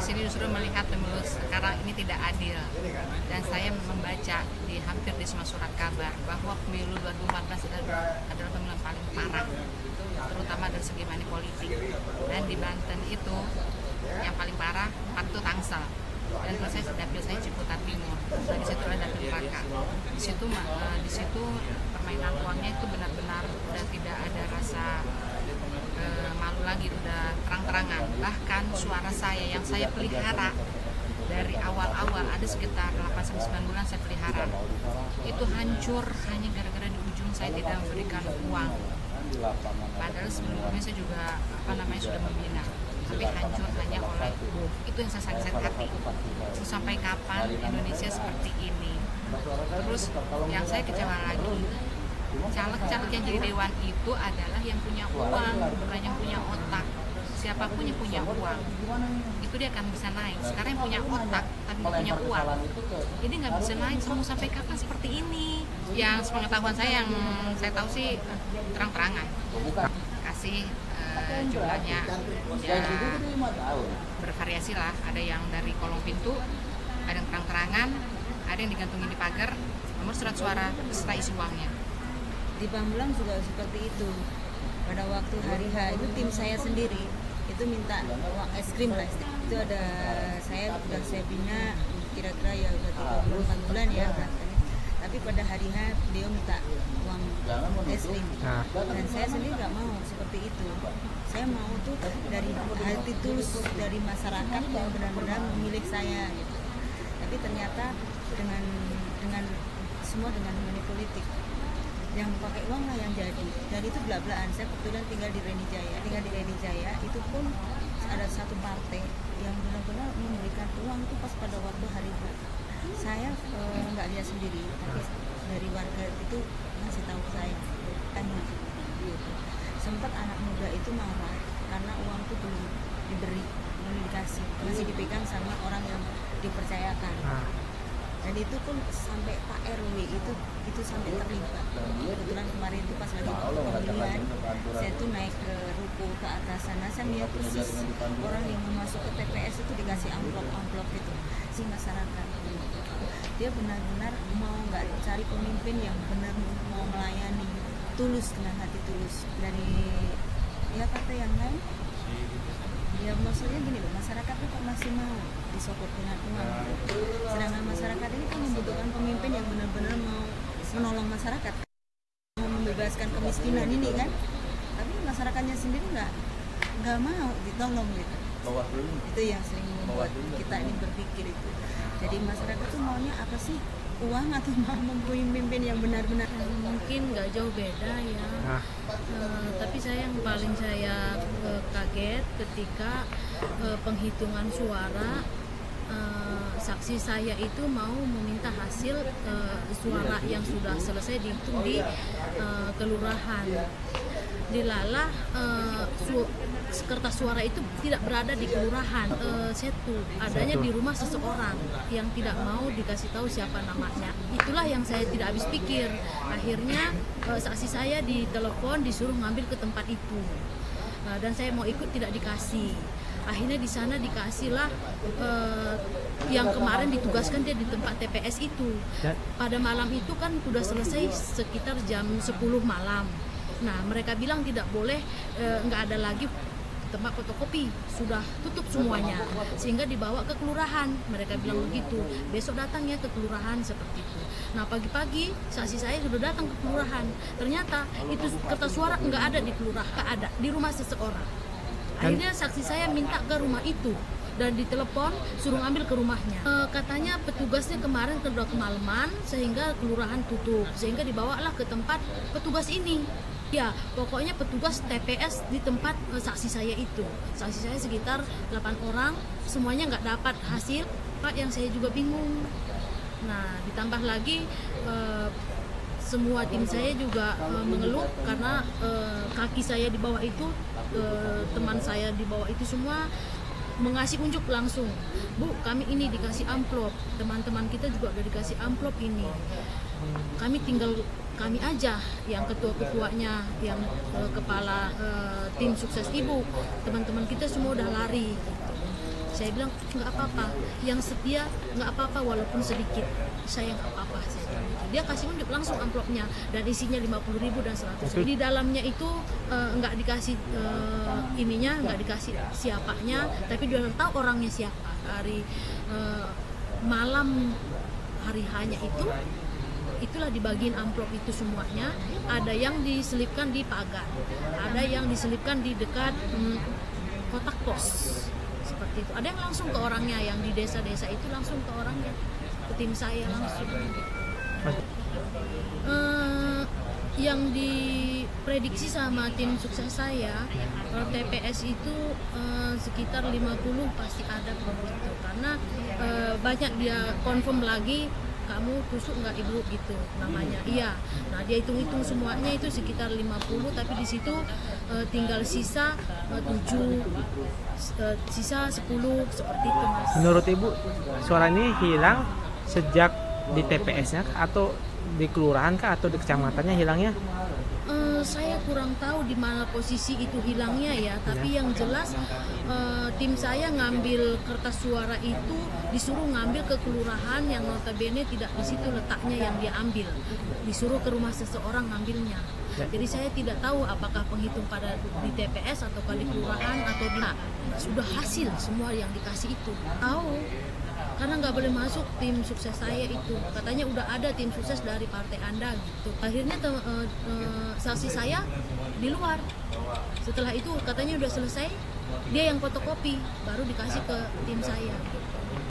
sini justru melihat pemilu sekarang ini tidak adil, dan saya membaca di hampir di semua surat kabar bahwa pemilu 2014 adalah pemilu yang paling parah, terutama dari segi money politik. Dan di Banten itu yang paling parah Waktu Tangsel, dan kalau saya dapil saya Ciputat Timur, dan di situ ada dapil Baka. Di situ permainan uangnya itu benar-benar udah tidak ada rasa malu lagi, udah terang-terangan. Bahkan suara saya yang saya pelihara dari awal-awal, ada sekitar 8-9 bulan saya pelihara, itu hancur hanya gara-gara di ujung saya tidak memberikan uang. Padahal sebelumnya saya juga sudah membina, tapi hancur hanya oleh itu yang saya sakit hati. Terus sampai kapan Indonesia seperti ini? Terus yang saya kecewa lagi, caleg-caleg yang jadi dewan itu adalah yang punya uang, bukan yang punya otak. Siapapun yang punya uang, itu dia akan bisa naik. Sekarang yang punya otak tapi nggak punya uang, ini nggak bisa naik. Mau sampai kapan seperti ini? Yang sepengetahuan saya, yang saya tahu sih terang-terangan kasih jumlahnya ya bervariasi lah. Ada yang dari kolong pintu, ada yang terang-terangan, ada yang digantungin di pagar, nomor surat suara beserta isi uangnya. Di Pamulang juga seperti itu. Pada waktu hari H itu tim saya sendiri itu minta uang es krim lah. Itu ada saya bina kira-kira ya udah 34 bulan ya berarti. Tapi pada hari H dia minta uang es krim. Dan saya sendiri nggak mau seperti itu. Saya mau tuh dari hati tulus dari masyarakat yang benar-benar memilih saya gitu. Tapi ternyata dengan semua dengan money politik, yang pakai uang lah yang jadi. Dan itu belak-belakan. Saya kebetulan tinggal di Reni Jaya. Itu pun ada satu partai yang benar-benar memberikan uang itu pas pada waktu hari H. Saya nggak lihat sendiri, tapi dari warga itu ngasih tahu saya, tanya. Sempat anak muda itu marah karena uang itu belum diberi, belum dikasih, masih dipegang sama orang yang dipercayakan. Dan itu pun sampai Pak RW itu sampai terlibat. Kebetulan kemarin itu pas lagi pemilihan, saya tuh naik ke ruko ke atas sana, saya lihat persis orang yang mau masuk ke TPS itu dikasih amplop itu si masyarakat. Dia benar-benar mau nggak cari pemimpin yang benar mau melayani, tulus, dengan hati tulus. Dari ya partai yang lain, ya maksudnya gini loh, masyarakat itu kok masih mau disokok dengan uang, sedangkan masyarakat ini kan membutuhkan pemimpin yang benar-benar mau menolong masyarakat, mau membebaskan kemiskinan ini kan. Tapi masyarakatnya sendiri nggak mau ditolong gitu. Itu yang sering membuat kita ini berpikir itu. Jadi masyarakat tuh maunya apa sih? Uang atau mau memimpin yang benar-benar? Mungkin nggak jauh beda ya. Tapi yang paling saya kaget ketika penghitungan suara, saksi saya itu mau meminta hasil suara yang sudah selesai dihitung di kelurahan. Dilalah kertas suara itu tidak berada di kelurahan, Setu, adanya di rumah seseorang yang tidak mau dikasih tahu siapa namanya. Itulah yang saya tidak habis pikir. Akhirnya saksi saya ditelepon disuruh ngambil ke tempat itu, dan saya mau ikut tidak dikasih. Akhirnya di sana dikasihlah yang kemarin ditugaskan dia di tempat TPS itu. Pada malam itu kan sudah selesai sekitar jam 10 malam. Nah, mereka bilang tidak boleh, nggak ada lagi tempat fotokopi, sudah tutup semuanya, sehingga dibawa ke kelurahan. Mereka bilang begitu, besok datang ya ke kelurahan, seperti itu. Nah, pagi-pagi saksi saya sudah datang ke kelurahan, ternyata itu kertas suara nggak ada di kelurahan, nggak ada, di rumah seseorang. Akhirnya saksi saya minta ke rumah itu dan ditelepon suruh ambil ke rumahnya. Katanya petugasnya kemarin sudah kemalaman sehingga kelurahan tutup, sehingga dibawalah ke tempat petugas ini. Ya, pokoknya petugas TPS di tempat saksi saya itu. Saksi saya sekitar 8 orang, semuanya nggak dapat hasil. Pak, yang saya juga bingung. Nah, ditambah lagi semua tim saya juga mengeluh karena kaki saya di bawah itu, teman saya di bawah itu semua mengasih unjuk langsung, Bu, kami ini dikasih amplop, teman-teman kita juga udah dikasih amplop ini. Kami tinggal kami aja yang ketua-ketuanya, yang kepala tim sukses ibu, teman-teman kita semua udah lari gitu. Saya bilang nggak apa-apa, yang setia nggak apa-apa walaupun sedikit, saya nggak apa-apa. Saya bilang gitu. Dia kasih unjuk langsung amplopnya dan isinya 50.000 dan 100.000. Di dalamnya itu nggak dikasih ininya, nggak dikasih siapanya, tapi dia tahu orangnya siapa. Hari malam hari hanya itulah dibagiin amplop itu semuanya. Ada yang diselipkan di pagar, ada yang diselipkan di dekat kotak pos seperti itu. Ada yang langsung ke orangnya, yang di desa-desa itu langsung ke orangnya, ke tim saya langsung. Yang diprediksi sama tim sukses saya, TPS itu sekitar 50 pasti ada begitu, karena banyak dia confirm lagi, kamu tusuk nggak ibu gitu namanya. Iya, nah dia hitung-hitung semuanya itu sekitar 50, tapi di situ tinggal sisa 7, sisa 10 seperti itu, Mas. Menurut Ibu, suara ini hilang sejak di TPS-nya atau di kelurahan kah atau di kecamatannya hilangnya? Saya kurang tahu di mana posisi itu hilangnya ya, tapi yang jelas tim saya ngambil kertas suara itu disuruh ngambil ke kelurahan yang notabene tidak di situ letaknya yang dia ambil, disuruh ke rumah seseorang ngambilnya. Jadi saya tidak tahu apakah penghitung pada di TPS atau di kelurahan atau di sudah hasil semua yang dikasih itu. Tahu, karena nggak boleh masuk tim sukses saya itu, katanya udah ada tim sukses dari partai Anda gitu. Akhirnya saksi saya di luar. Setelah itu katanya udah selesai, dia yang fotokopi baru dikasih ke tim saya gitu.